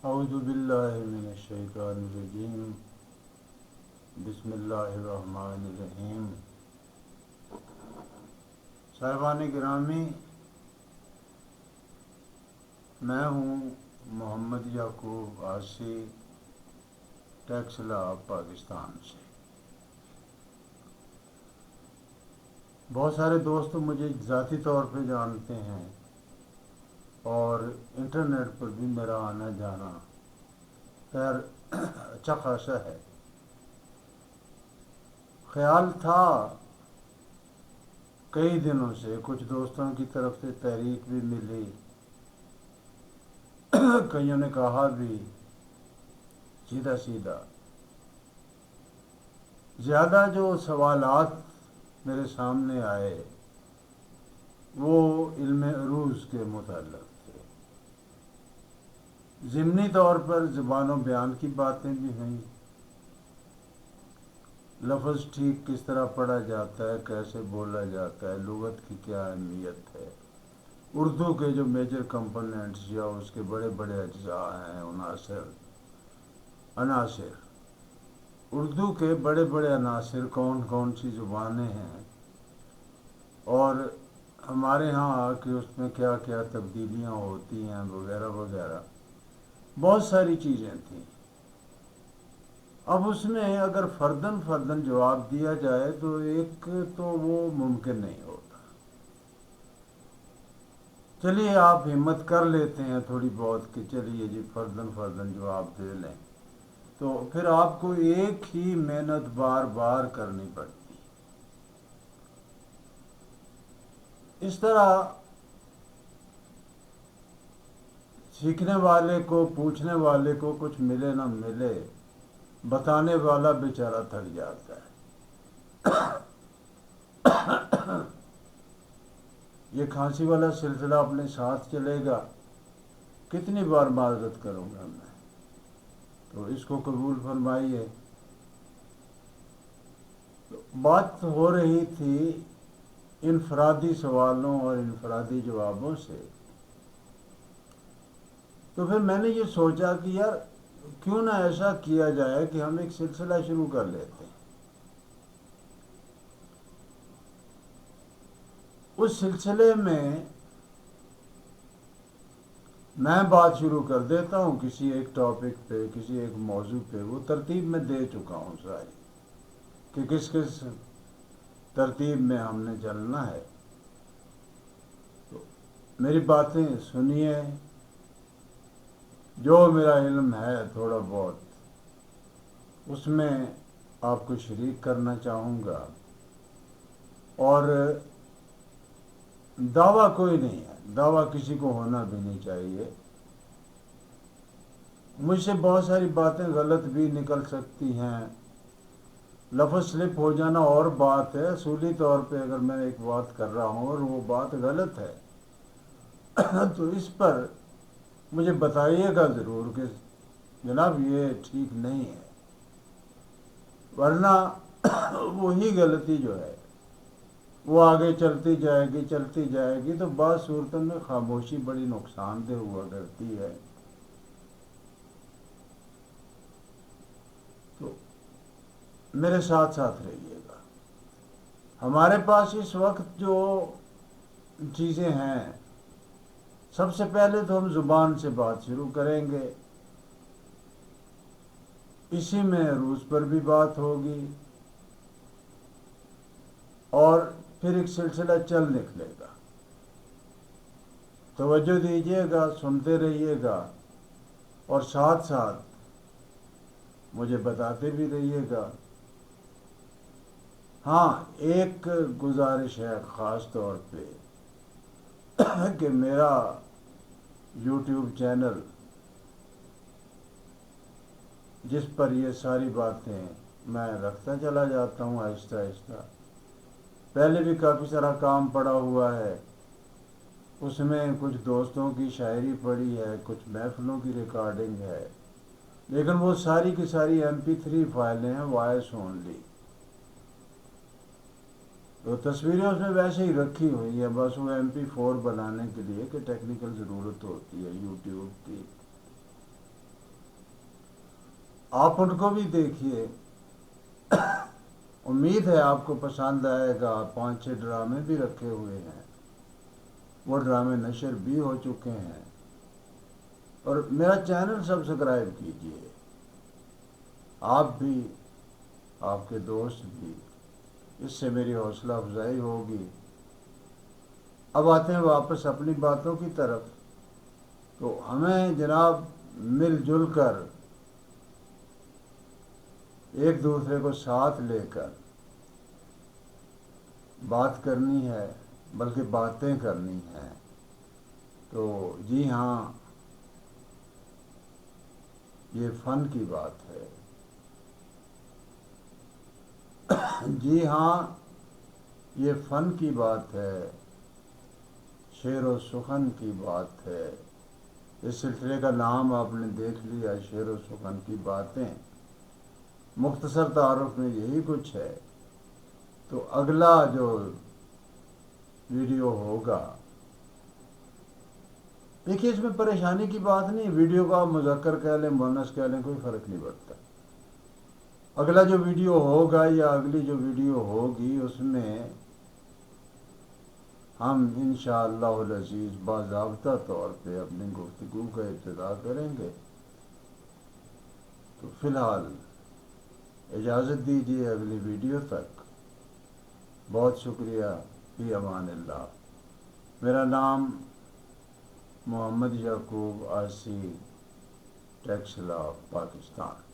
اعوذ باللہ من الشیطان الرجیم بسم اللہ الرحمن الرحیم۔ صاحبان گرامی، میں ہوں محمد یعقوب عاصی، ٹیکس لاب پاکستان سے۔ بہت سارے دوست مجھے ذاتی طور پہ جانتے ہیں اور انٹرنیٹ پر بھی میرا آنا جانا خیر اچھا خاصا ہے۔ خیال تھا کئی دنوں سے، کچھ دوستوں کی طرف سے تحریک بھی ملی، کئیوں نے کہا بھی سیدھا سیدھا۔ زیادہ جو سوالات میرے سامنے آئے وہ علم عروض کے متعلق تھے۔ ضمنی طور پر زبان و بیان کی باتیں بھی ہوئیں، لفظ ٹھیک کس طرح پڑھا جاتا ہے، کیسے بولا جاتا ہے، لغت کی کیا اہمیت ہے، اردو کے جو میجر کمپوننٹس یا اس کے بڑے بڑے اجزاء ہیں، عناصر اردو کے بڑے بڑے عناصر کون کون سی زبانیں ہیں، اور ہمارے ہاں آ کے اس میں کیا کیا تبدیلیاں ہوتی ہیں، وغیرہ وغیرہ بہت ساری چیزیں تھیں۔ اب اس میں اگر فرداً جواب دیا جائے تو ایک تو وہ ممکن نہیں ہوتا۔ چلیے آپ ہمت کر لیتے ہیں تھوڑی بہت کہ چلیے جی فرداً جواب دے لیں، تو پھر آپ کو ایک ہی محنت بار بار کرنی پڑتی۔ اس طرح سیکھنے والے کو، پوچھنے والے کو کچھ ملے نہ ملے، بتانے والا بیچارہ تھک جاتا ہے۔ یہ کھانسی والا سلسلہ اپنے ساتھ چلے گا، کتنی بار معذرت کروں گا میں، تو اس کو قبول فرمائیے۔ بات ہو رہی تھی انفرادی سوالوں اور انفرادی جوابوں سے، تو پھر میں نے یہ سوچا کہ یار کیوں نہ ایسا کیا جائے کہ ہم ایک سلسلہ شروع کر لیتے ہیں۔ اس سلسلے میں بات شروع کر دیتا ہوں کسی ایک ٹاپک پہ، کسی ایک موضوع پہ، وہ ترتیب میں دے چکا ہوں ساری کہ کس کس ترتیب میں ہم نے چلنا ہے۔ تو میری باتیں سنیے، جو میرا علم ہے تھوڑا بہت اس میں آپ کو شریک کرنا چاہوں گا، اور دعویٰ کوئی نہیں ہے، دعویٰ کسی کو ہونا بھی نہیں چاہیے۔ مجھ سے بہت ساری باتیں غلط بھی نکل سکتی ہیں، لفظ سلپ ہو جانا اور بات ہے، اصولی طور پہ اگر میں ایک بات کر رہا ہوں اور وہ بات غلط ہے تو اس پر مجھے بتائیے گا ضرور کہ جناب یہ ٹھیک نہیں ہے، ورنہ وہی غلطی جو ہے وہ آگے چلتی جائے گی تو بعض صورتوں میں خاموشی بڑی نقصان دہ ہوا کرتی ہے۔ تو میرے ساتھ ساتھ رہیے گا۔ ہمارے پاس اس وقت جو چیزیں ہیں، سب سے پہلے تو ہم زبان سے بات شروع کریں گے، اسی میں عروض پر بھی بات ہوگی، اور پھر ایک سلسلہ چل نکلے گا۔ توجہ دیجیے گا، سنتے رہیے گا، اور ساتھ ساتھ مجھے بتاتے بھی رہیے گا۔ ہاں ایک گزارش ہے خاص طور پہ کہ میرا یوٹیوب چینل جس پر یہ ساری باتیں میں رکھتا چلا جاتا ہوں آہستہ آہستہ، پہلے بھی کافی سارا کام پڑا ہوا ہے، اس میں کچھ دوستوں کی شاعری پڑی ہے، کچھ محفلوں کی ریکارڈنگ ہے، لیکن وہ ساری کی ساری MP3 فائلیں ہیں، وائس اونلی۔ تو تصویریں اس میں ویسے ہی رکھی ہوئی ہیں، بس وہ MP4 بنانے کے لیے کہ ٹیکنیکل ضرورت ہوتی ہے یوٹیوب کی۔ آپ ان کو بھی دیکھیے، امید ہے آپ کو پسند آئے گا۔ 5-6 ڈرامے بھی رکھے ہوئے ہیں، وہ ڈرامے نشر بھی ہو چکے ہیں۔ اور میرا چینل سبسکرائب کیجیے، آپ بھی، آپ کے دوست بھی، اس سے میری حوصلہ افزائی ہوگی۔ اب آتے ہیں واپس اپنی باتوں کی طرف۔ تو ہمیں جناب مل جل کر ایک دوسرے کو ساتھ لے کر بات کرنی ہے، بلکہ باتیں کرنی ہیں۔ تو جی ہاں، یہ فن کی بات ہے۔ جی ہاں، یہ فن کی بات ہے، شعر و سخن کی بات ہے۔ اس سلسلے کا نام آپ نے دیکھ لیا، شعر و سخن کی باتیں۔ مختصر تعارف میں یہی کچھ ہے۔ تو اگلا جو ویڈیو ہوگا، دیکھیے اس میں پریشانی کی بات نہیں، ویڈیو کو آپ مذکر کہہ لیں مؤنث کہہ لیں، کوئی فرق نہیں پڑتا۔ اگلا جو ویڈیو ہوگا یا اگلی جو ویڈیو ہوگی، اس میں ہم انشاءاللہ العزیز باضابطہ طور پہ اپنی گفتگو کا ابتدا کریں گے۔ تو فی الحال اجازت دیجیے اگلی ویڈیو تک۔ بہت شکریہ، فی امان اللہ۔ میرا نام محمد یعقوب آسی، ٹیکسلا، پاکستان۔